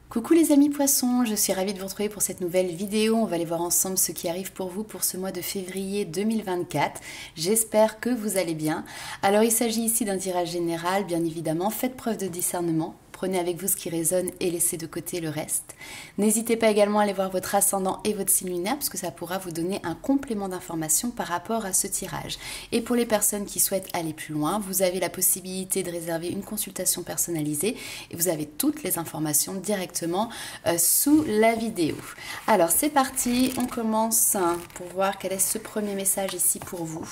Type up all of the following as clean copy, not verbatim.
Coucou les amis poissons, je suis ravie de vous retrouver pour cette nouvelle vidéo. On va aller voir ensemble ce qui arrive pour vous pour ce mois de février 2024. J'espère que vous allez bien. Alors il s'agit ici d'un tirage général, bien évidemment. Faites preuve de discernement. Prenez avec vous ce qui résonne et laissez de côté le reste. N'hésitez pas également à aller voir votre ascendant et votre signe lunaire parce que ça pourra vous donner un complément d'information par rapport à ce tirage. Et pour les personnes qui souhaitent aller plus loin, vous avez la possibilité de réserver une consultation personnalisée et vous avez toutes les informations directement sous la vidéo. Alors c'est parti, on commence pour voir quel est ce premier message ici pour vous.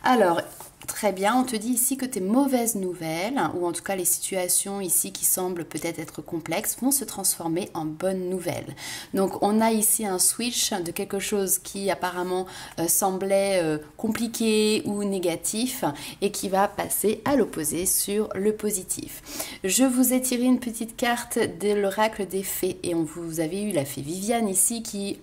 Alors, très bien, on te dit ici que tes mauvaises nouvelles, ou en tout cas les situations ici qui semblent peut-être être complexes, vont se transformer en bonnes nouvelles. Donc on a ici un switch de quelque chose qui apparemment semblait compliqué ou négatif et qui va passer à l'opposé sur le positif. Je vous ai tiré une petite carte de l'oracle des fées et vous avez eu la fée Viviane ici qui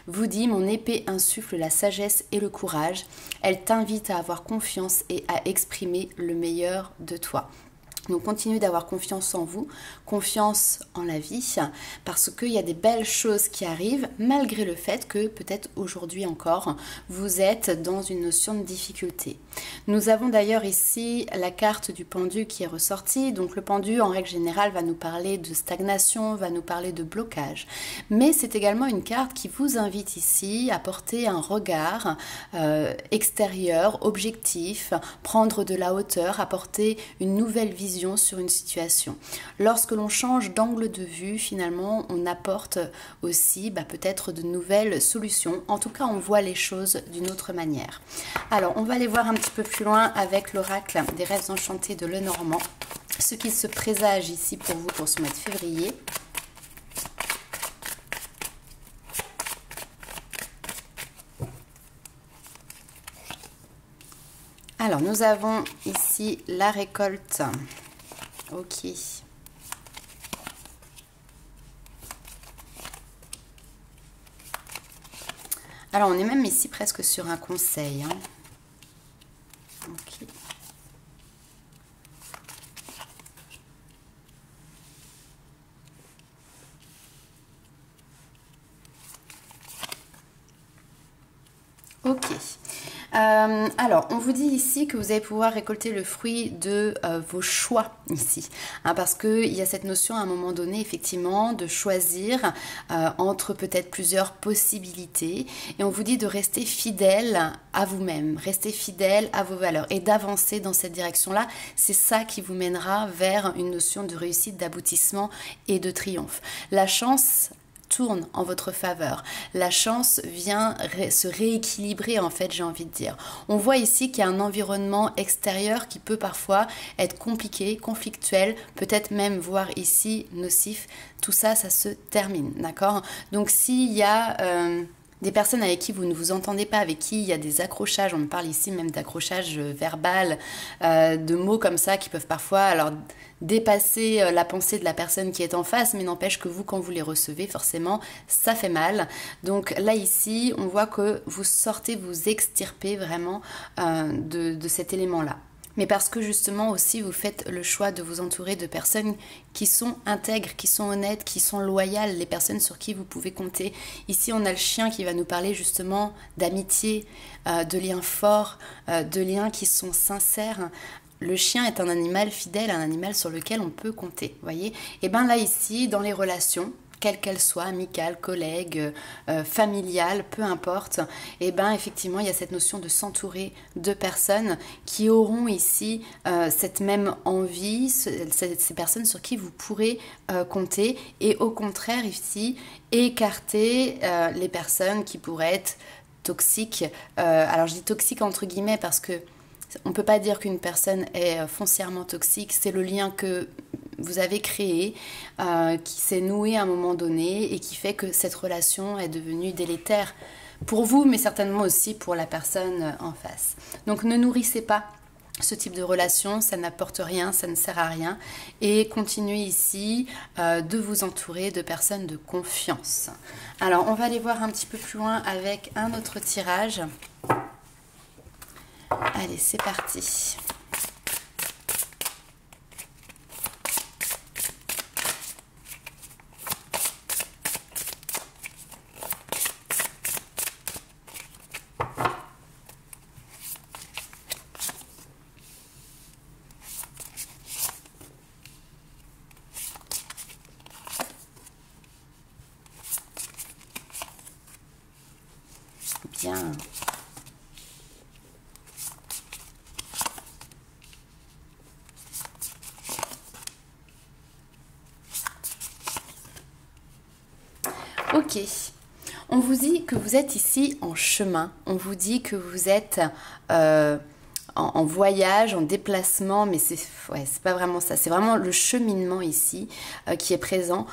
vous dit « Mon épée insuffle la sagesse et le courage. Elle t'invite à avoir confiance et à exprimer le meilleur de toi. » Donc continuez d'avoir confiance en vous, confiance en la vie, parce qu'il y a des belles choses qui arrivent, malgré le fait que peut-être aujourd'hui encore, vous êtes dans une notion de difficulté. Nous avons d'ailleurs ici la carte du pendu qui est ressortie. Donc le pendu, en règle générale, va nous parler de stagnation, va nous parler de blocage. Mais c'est également une carte qui vous invite ici à porter un regard extérieur, objectif, prendre de la hauteur, apporter une nouvelle vision sur une situation. Lorsque l'on change d'angle de vue, finalement, on apporte aussi peut-être de nouvelles solutions. En tout cas, on voit les choses d'une autre manière. Alors, on va aller voir un petit peu plus loin avec l'oracle des rêves enchantés de Lenormand. Ce qui se présage ici pour vous pour ce mois de février. Alors, nous avons ici la récolte. Ok. Alors, on est même ici presque sur un conseil. Ok. Ok. Alors, on vous dit ici que vous allez pouvoir récolter le fruit de vos choix ici, parce qu'il y a cette notion à un moment donné, effectivement, de choisir entre peut-être plusieurs possibilités, et on vous dit de rester fidèle à vous-même, rester fidèle à vos valeurs, et d'avancer dans cette direction-là. C'est ça qui vous mènera vers une notion de réussite, d'aboutissement et de triomphe. La chance tourne en votre faveur. La chance vient se rééquilibrer, en fait, j'ai envie de dire. On voit ici qu'il y a un environnement extérieur qui peut parfois être compliqué, conflictuel, peut-être même, voire ici, nocif. Tout ça, ça se termine, d'accord? Donc, s'il y a des personnes avec qui vous ne vous entendez pas, avec qui il y a des accrochages, on me parle ici même d'accrochage verbal, de mots comme ça qui peuvent parfois alors dépasser la pensée de la personne qui est en face, mais n'empêche que vous, quand vous les recevez, forcément, ça fait mal. Donc là, ici, on voit que vous sortez, vous extirpez vraiment de cet élément-là. Mais parce que justement aussi vous faites le choix de vous entourer de personnes qui sont intègres, qui sont honnêtes, qui sont loyales, les personnes sur qui vous pouvez compter. Ici on a le chien qui va nous parler justement d'amitié, de liens forts, de liens qui sont sincères. Le chien est un animal fidèle, un animal sur lequel on peut compter, voyez. Et bien là ici, dans les relations, quelles qu'elles soient, amicales, collègues, familiales, peu importe, et bien effectivement il y a cette notion de s'entourer de personnes qui auront ici cette même envie, ces personnes sur qui vous pourrez compter, et au contraire ici écarter les personnes qui pourraient être toxiques. Alors je dis toxiques entre guillemets parce que on ne peut pas dire qu'une personne est foncièrement toxique, c'est le lien que vous avez créé, qui s'est noué à un moment donné et qui fait que cette relation est devenue délétère pour vous, mais certainement aussi pour la personne en face. Donc ne nourrissez pas ce type de relation, ça n'apporte rien, ça ne sert à rien, et continuez ici de vous entourer de personnes de confiance. Alors on va aller voir un petit peu plus loin avec un autre tirage. Allez, c'est parti. bien. Ok. On vous dit que vous êtes ici en chemin. On vous dit que vous êtes en voyage, en déplacement, mais c'est pas vraiment ça. C'est vraiment le cheminement ici qui est présent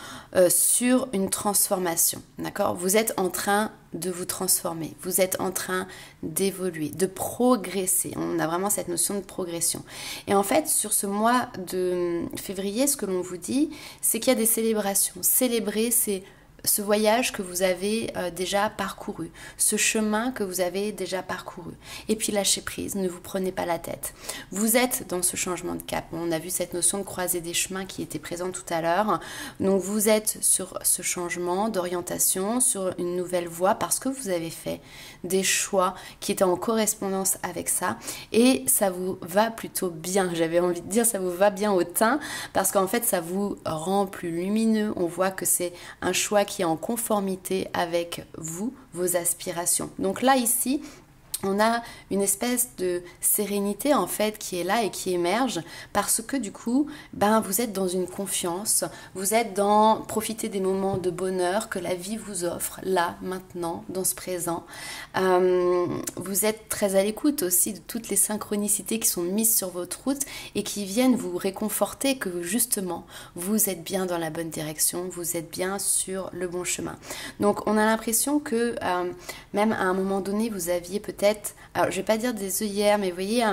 sur une transformation. D'accord? Vous êtes en train de vous transformer. Vous êtes en train d'évoluer, de progresser. On a vraiment cette notion de progression. Et en fait, sur ce mois de février, ce que l'on vous dit, c'est qu'il y a des célébrations. Célébrer, c'est ce voyage que vous avez déjà parcouru, ce chemin que vous avez déjà parcouru. Et puis lâchez prise, ne vous prenez pas la tête. Vous êtes dans ce changement de cap. On a vu cette notion de croiser des chemins qui était présente tout à l'heure. Donc vous êtes sur ce changement d'orientation, sur une nouvelle voie parce que vous avez fait des choix qui étaient en correspondance avec ça. Et ça vous va plutôt bien. J'avais envie de dire ça vous va bien au teint parce qu'en fait ça vous rend plus lumineux. On voit que c'est un choix qui est en conformité avec vous, vos aspirations. Donc là, ici, on a une espèce de sérénité en fait qui est là et qui émerge parce que du coup, vous êtes dans une confiance, vous êtes dans profiter des moments de bonheur que la vie vous offre là, maintenant, dans ce présent. Vous êtes très à l'écoute aussi de toutes les synchronicités qui sont mises sur votre route et qui viennent vous réconforter que justement, vous êtes bien dans la bonne direction, vous êtes bien sur le bon chemin. Donc on a l'impression que même à un moment donné, vous aviez peut-être, alors je vais pas dire des œillères, mais vous voyez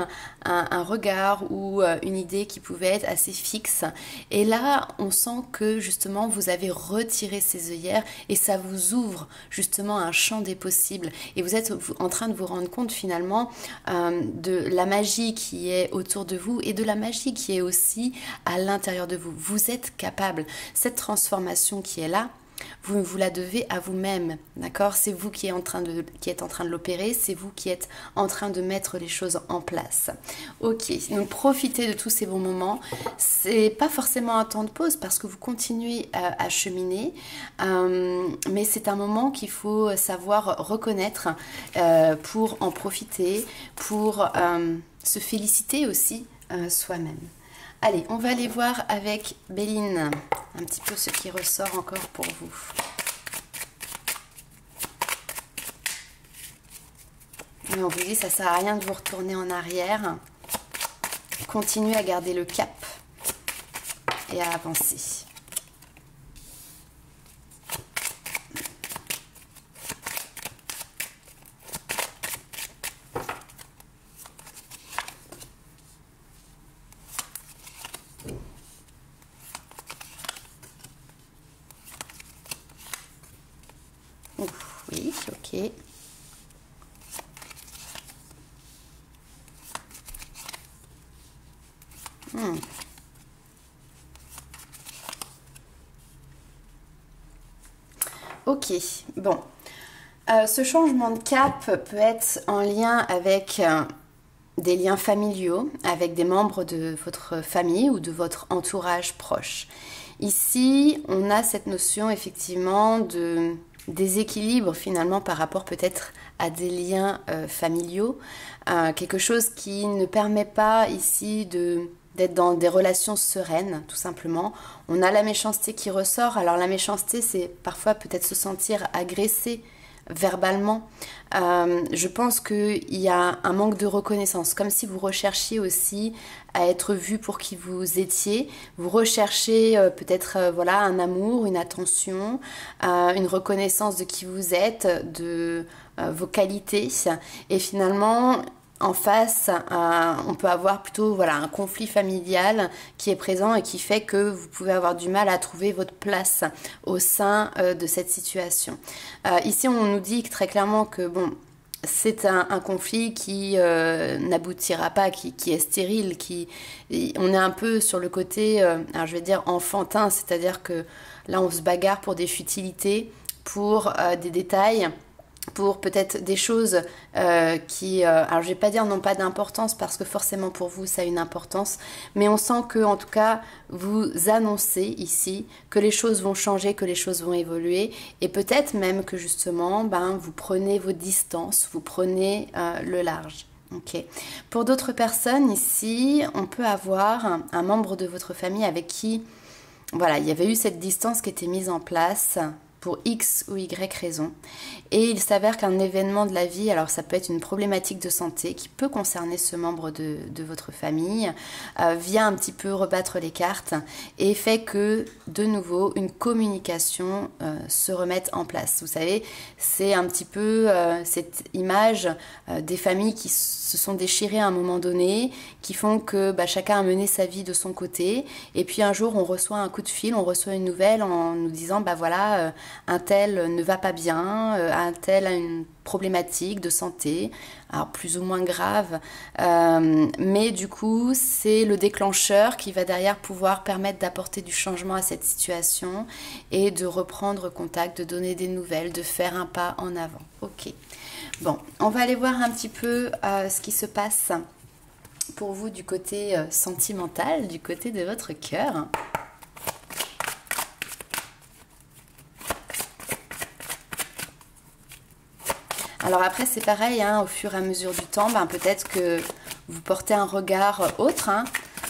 un regard ou une idée qui pouvait être assez fixe. Et là, on sent que justement, vous avez retiré ces œillères et ça vous ouvre justement un champ des possibles. Et vous êtes en train de vous rendre compte finalement de la magie qui est autour de vous et de la magie qui est aussi à l'intérieur de vous. Vous êtes capable. Cette transformation qui est là, vous la devez à vous-même, d'accord? C'est vous qui êtes en train de l'opérer, c'est vous qui êtes en train de mettre les choses en place. Ok, donc profitez de tous ces bons moments. C'est pas forcément un temps de pause parce que vous continuez à cheminer, mais c'est un moment qu'il faut savoir reconnaître pour en profiter, pour se féliciter aussi soi-même. Allez, on va aller voir avec Béline un petit peu ce qui ressort encore pour vous. Et on vous dit, ça sert à rien de vous retourner en arrière. Continuez à garder le cap et à avancer. Oui, ok. Ok, bon. Ce changement de cap peut être en lien avec des liens familiaux, avec des membres de votre famille ou de votre entourage proche. Ici, on a cette notion effectivement de déséquilibre finalement par rapport peut-être à des liens familiaux, quelque chose qui ne permet pas ici d'être dans des relations sereines, tout simplement. On a la méchanceté qui ressort. Alors la méchanceté, c'est parfois peut-être se sentir agressé verbalement. Je pense qu'il y a un manque de reconnaissance, comme si vous recherchiez aussi à être vu pour qui vous étiez. Vous recherchez peut-être voilà, un amour, une attention, une reconnaissance de qui vous êtes, de vos qualités. Et finalement, en face, on peut avoir plutôt voilà, un conflit familial qui est présent et qui fait que vous pouvez avoir du mal à trouver votre place au sein de cette situation. Ici, on nous dit très clairement que bon, c'est un conflit qui n'aboutira pas, qui est stérile, on est un peu sur le côté, alors je vais dire enfantin, c'est-à-dire que là, on se bagarre pour des futilités, pour des détails. pour peut-être des choses qui, alors je vais pas dire n'ont pas d'importance parce que forcément pour vous ça a une importance, mais on sent que en tout cas vous annoncez ici que les choses vont changer, que les choses vont évoluer et peut-être même que justement vous prenez vos distances, vous prenez le large. Ok. Pour d'autres personnes ici, on peut avoir un membre de votre famille avec qui voilà, il y avait eu cette distance qui était mise en place pour X ou Y raison. Et il s'avère qu'un événement de la vie, alors ça peut être une problématique de santé qui peut concerner ce membre de votre famille, vient un petit peu rebattre les cartes et fait que, de nouveau, une communication se remette en place. Vous savez, c'est un petit peu cette image des familles qui se sont déchirées à un moment donné, qui font que chacun a mené sa vie de son côté, et puis un jour on reçoit un coup de fil, on reçoit une nouvelle en nous disant voilà, un tel ne va pas bien, un tel a une problématique de santé, alors plus ou moins grave, mais du coup c'est le déclencheur qui va derrière pouvoir permettre d'apporter du changement à cette situation et de reprendre contact, de donner des nouvelles, de faire un pas en avant. Ok, bon, on va aller voir un petit peu ce qui se passe pour vous du côté sentimental, du côté de votre cœur. Alors après c'est pareil, au fur et à mesure du temps, peut-être que vous portez un regard autre,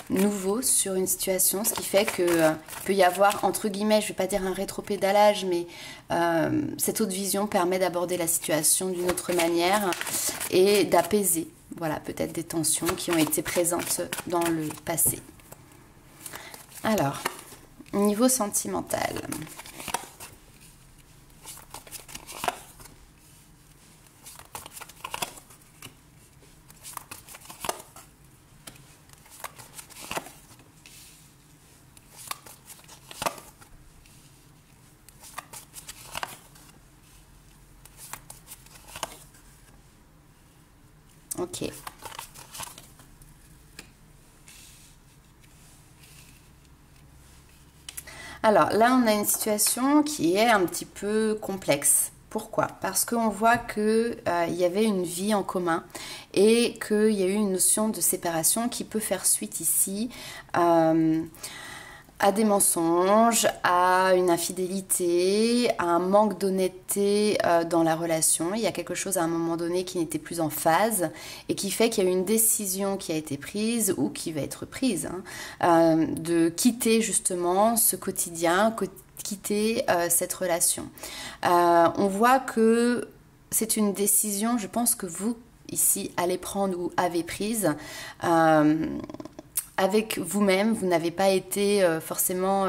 nouveau sur une situation, ce qui fait qu'il peut y avoir, entre guillemets, je ne vais pas dire un rétropédalage, mais cette autre vision permet d'aborder la situation d'une autre manière et d'apaiser, voilà, peut-être des tensions qui ont été présentes dans le passé. Alors, niveau sentimental. Ok. Alors là, on a une situation qui est un petit peu complexe. Pourquoi? Parce qu'on voit qu'il y avait une vie en commun et qu'il y a eu une notion de séparation qui peut faire suite ici à des mensonges, à une infidélité, à un manque d'honnêteté dans la relation. Il y a quelque chose à un moment donné qui n'était plus en phase et qui fait qu'il y a une décision qui a été prise ou qui va être prise de quitter justement ce quotidien, quitter cette relation. On voit que c'est une décision, je pense que vous, ici, allez prendre ou avez prise avec vous-même. Vous n'avez pas été forcément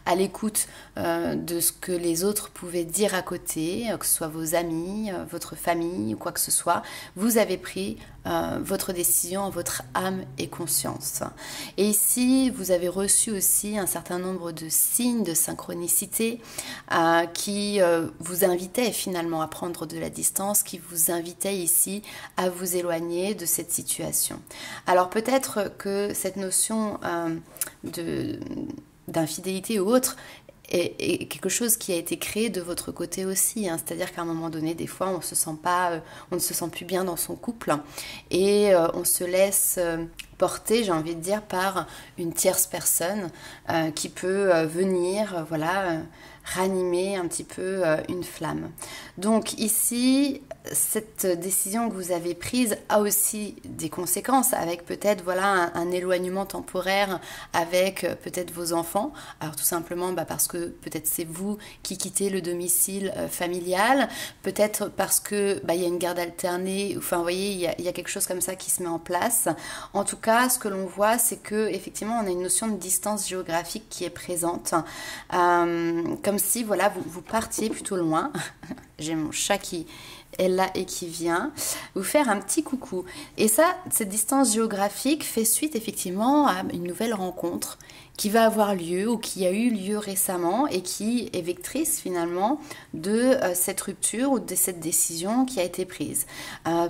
à l'écoute de ce que les autres pouvaient dire à côté, que ce soit vos amis, votre famille ou quoi que ce soit. Vous avez pris votre décision en votre âme et conscience. Et ici, vous avez reçu aussi un certain nombre de signes de synchronicité qui vous invitaient finalement à prendre de la distance, qui vous invitaient ici à vous éloigner de cette situation. Alors peut-être que cette notion d'infidélité ou autre est quelque chose qui a été créé de votre côté aussi, c'est-à-dire qu'à un moment donné, des fois, on ne se sent plus bien dans son couple et on se laisse porter, j'ai envie de dire, par une tierce personne qui peut venir, ranimer un petit peu une flamme. Donc ici, cette décision que vous avez prise a aussi des conséquences avec peut-être un éloignement temporaire avec peut-être vos enfants. Alors tout simplement parce que peut-être c'est vous qui quittez le domicile familial, peut-être parce que il y a une garde alternée, enfin vous voyez, il y a quelque chose comme ça qui se met en place. En tout cas, ce que l'on voit, c'est que effectivement on a une notion de distance géographique qui est présente, comme si vous partiez plutôt loin. J'ai mon chat qui est là et qui vient vous faire un petit coucou. Et ça, cette distance géographique fait suite effectivement à une nouvelle rencontre qui va avoir lieu ou qui a eu lieu récemment et qui est vectrice finalement de cette rupture ou de cette décision qui a été prise.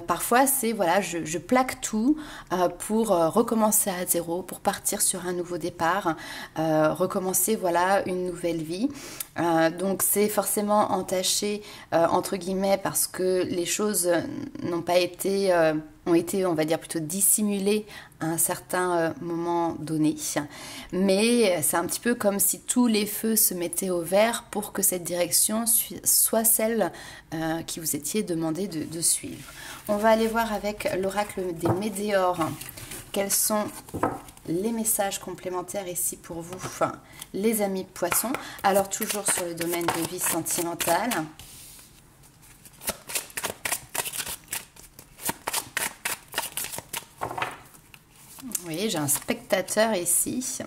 Parfois c'est je plaque tout pour recommencer à zéro, pour partir sur un nouveau départ, recommencer une nouvelle vie. Donc c'est forcément entaché entre guillemets parce que que les choses n'ont pas été, ont été, on va dire, plutôt dissimulées à un certain moment donné. Mais c'est un petit peu comme si tous les feux se mettaient au vert pour que cette direction soit celle qui vous étiez demandé de suivre. On va aller voir avec l'oracle des Météores quels sont les messages complémentaires ici pour vous, enfin, les amis poissons. Alors toujours sur le domaine de vie sentimentale. Oui, j'ai un spectateur ici.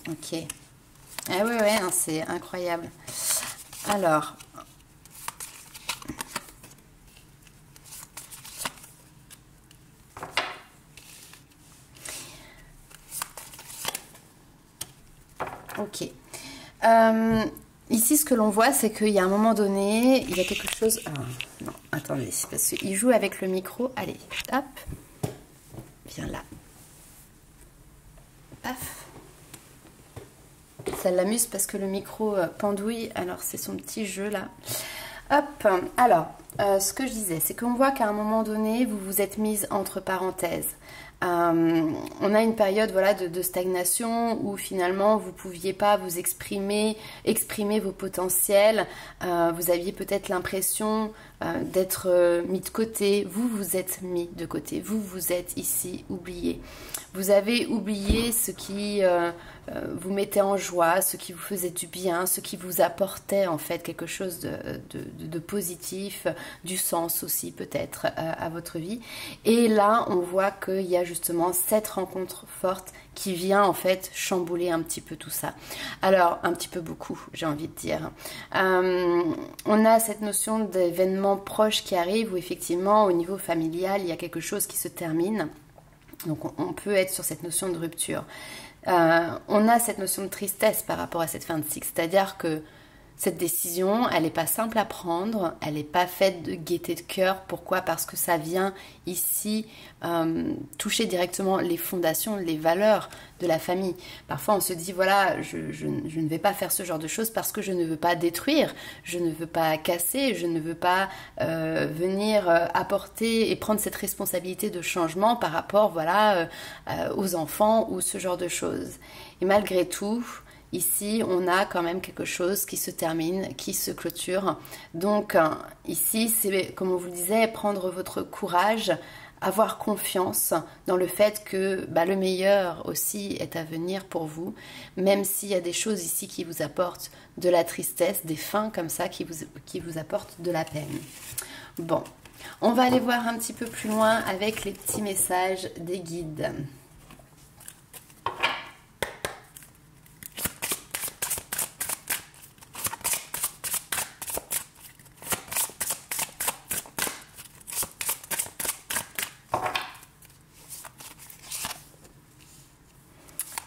Ok. Ah ouais, ouais, c'est incroyable. Alors, ok. Ici, ce que l'on voit, c'est qu'il y a un moment donné, il y a quelque chose... Ah, non, attendez, parce qu'il joue avec le micro. Allez, hop. Viens là. Paf. Ça l'amuse parce que le micro pendouille. Alors, c'est son petit jeu, là. Hop. Alors, ce que je disais, c'est qu'on voit qu'à un moment donné, vous vous êtes mise entre parenthèses. On a une période voilà, de stagnation où finalement vous ne pouviez pas vous exprimer vos potentiels. Vous aviez peut-être l'impression d'être mis de côté. Vous vous êtes mis de côté. Vous vous êtes ici oublié. Vous avez oublié ce qui vous mettait en joie, ce qui vous faisait du bien, ce qui vous apportait en fait quelque chose de positif, du sens aussi peut-être à votre vie. Et là, on voit qu'il y a justement cette rencontre forte qui vient en fait chambouler un petit peu tout ça. Alors, un petit peu beaucoup, j'ai envie de dire. On a cette notion d'événements proches qui arrivent où effectivement, au niveau familial, il y a quelque chose qui se termine. Donc on peut être sur cette notion de rupture. On a cette notion de tristesse par rapport à cette fin de cycle, c'est-à-dire que cette décision, elle n'est pas simple à prendre, elle n'est pas faite de gaieté de cœur. Pourquoi? Parce que ça vient ici toucher directement les fondations, les valeurs de la famille. Parfois on se dit voilà, je ne vais pas faire ce genre de choses parce que je ne veux pas détruire, je ne veux pas casser, je ne veux pas venir apporter et prendre cette responsabilité de changement par rapport voilà, aux enfants ou ce genre de choses. Et malgré tout, ici, on a quand même quelque chose qui se termine, qui se clôture. Donc, ici, c'est, comme on vous le disait, prendre votre courage, avoir confiance dans le fait que le meilleur aussi est à venir pour vous, même s'il y a des choses ici qui vous apportent de la tristesse, des fins comme ça qui vous apportent de la peine. Bon, on va aller voir un petit peu plus loin avec les petits messages des guides.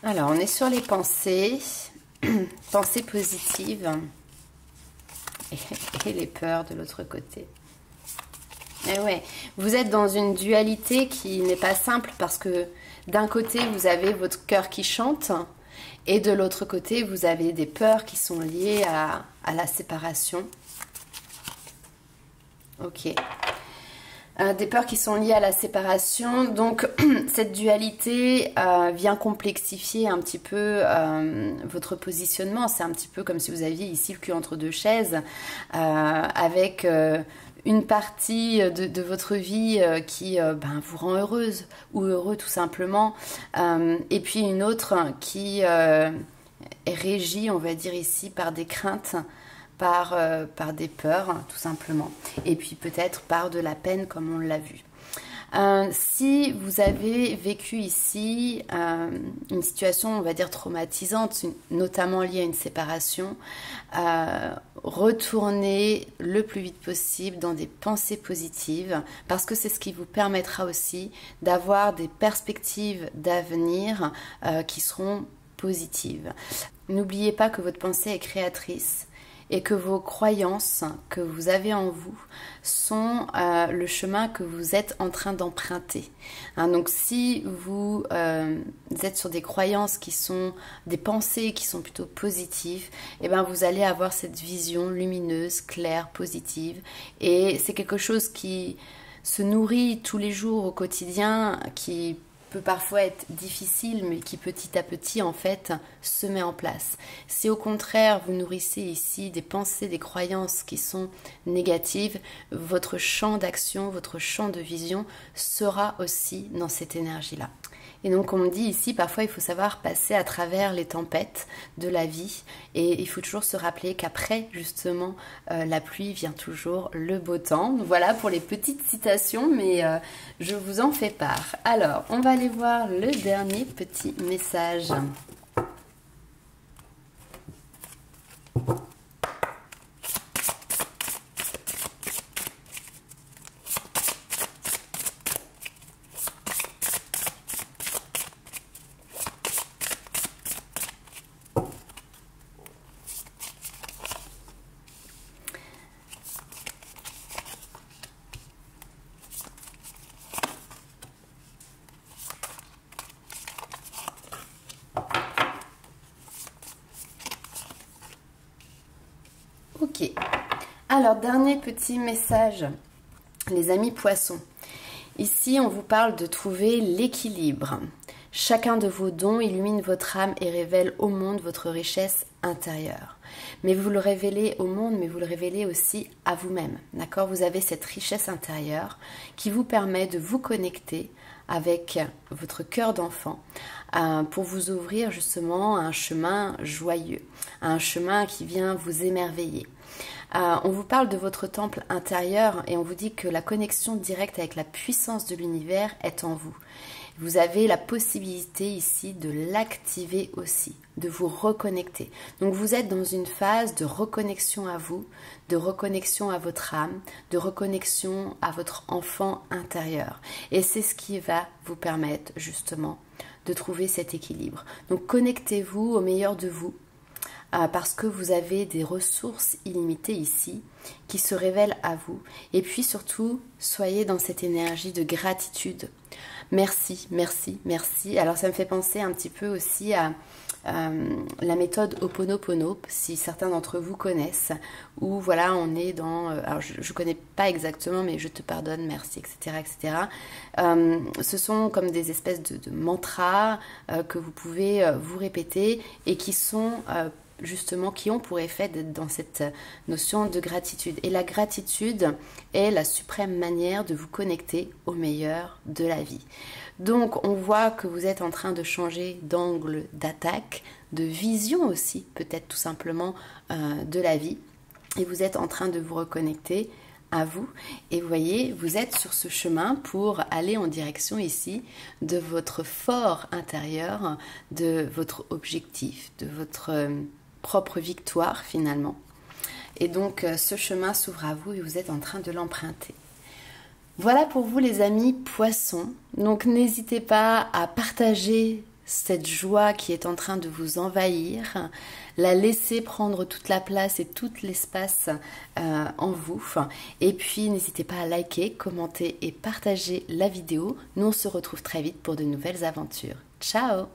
Alors, on est sur les pensées, pensées positives et les peurs de l'autre côté. Et ouais, vous êtes dans une dualité qui n'est pas simple parce que d'un côté, vous avez votre cœur qui chante et de l'autre côté, vous avez des peurs qui sont liées à la séparation. Ok. Des peurs qui sont liées à la séparation. Donc, cette dualité vient complexifier un petit peu votre positionnement. C'est un petit peu comme si vous aviez ici le cul entre deux chaises avec une partie de votre vie qui vous rend heureuse ou heureux tout simplement. Et puis une autre qui est régie, on va dire ici, par des craintes, par des peurs, tout simplement. Et puis peut-être par de la peine, comme on l'a vu. Si vous avez vécu ici une situation, on va dire, traumatisante, notamment liée à une séparation, retournez le plus vite possible dans des pensées positives, parce que c'est ce qui vous permettra aussi d'avoir des perspectives d'avenir qui seront positives. N'oubliez pas que votre pensée est créatrice. et que vos croyances que vous avez en vous sont le chemin que vous êtes en train d'emprunter. Hein, donc si vous êtes sur des croyances qui sont des pensées qui sont plutôt positives, eh ben vous allez avoir cette vision lumineuse, claire, positive. Et c'est quelque chose qui se nourrit tous les jours au quotidien, qui peut parfois être difficile, mais qui petit à petit, en fait, se met en place. Si au contraire, vous nourrissez ici des pensées, des croyances qui sont négatives, votre champ d'action, votre champ de vision sera aussi dans cette énergie-là. Et donc on me dit ici, parfois il faut savoir passer à travers les tempêtes de la vie et il faut toujours se rappeler qu'après justement la pluie vient toujours le beau temps. Donc, voilà pour les petites citations, mais je vous en fais part. Alors on va aller voir le dernier petit message. Ok, alors dernier petit message, les amis poissons. Ici, on vous parle de trouver l'équilibre. Chacun de vos dons illumine votre âme et révèle au monde votre richesse intérieure. Mais vous le révélez au monde, mais vous le révélez aussi à vous-même. D'accord ? Vous avez cette richesse intérieure qui vous permet de vous connecter avec votre cœur d'enfant pour vous ouvrir justement à un chemin joyeux, à un chemin qui vient vous émerveiller. On vous parle de votre temple intérieur et on vous dit que la connexion directe avec la puissance de l'univers est en vous. Vous avez la possibilité ici de l'activer aussi, de vous reconnecter. Donc vous êtes dans une phase de reconnexion à vous, de reconnexion à votre âme, de reconnexion à votre enfant intérieur. Et c'est ce qui va vous permettre justement de trouver cet équilibre. Donc connectez-vous au meilleur de vous, parce que vous avez des ressources illimitées ici qui se révèlent à vous. Et puis surtout, soyez dans cette énergie de gratitude. Merci, merci, merci. Alors ça me fait penser un petit peu aussi à la méthode Ho'oponopono, si certains d'entre vous connaissent, où voilà, on est dans... alors je ne connais pas exactement, mais je te pardonne, merci, etc. etc. Ce sont comme des espèces de mantras que vous pouvez vous répéter et qui sont... justement qui ont pour effet d'être dans cette notion de gratitude. Et la gratitude est la suprême manière de vous connecter au meilleur de la vie. Donc on voit que vous êtes en train de changer d'angle d'attaque, de vision aussi, peut-être tout simplement de la vie. Et vous êtes en train de vous reconnecter à vous. Et vous voyez, vous êtes sur ce chemin pour aller en direction ici de votre fort intérieur, de votre objectif, de votre... propre victoire finalement. Et donc ce chemin s'ouvre à vous et vous êtes en train de l'emprunter. Voilà pour vous les amis poissons. Donc n'hésitez pas à partager cette joie qui est en train de vous envahir, la laisser prendre toute la place et tout l'espace en vous. Et puis n'hésitez pas à liker, commenter et partager la vidéo. Nous on se retrouve très vite pour de nouvelles aventures. Ciao!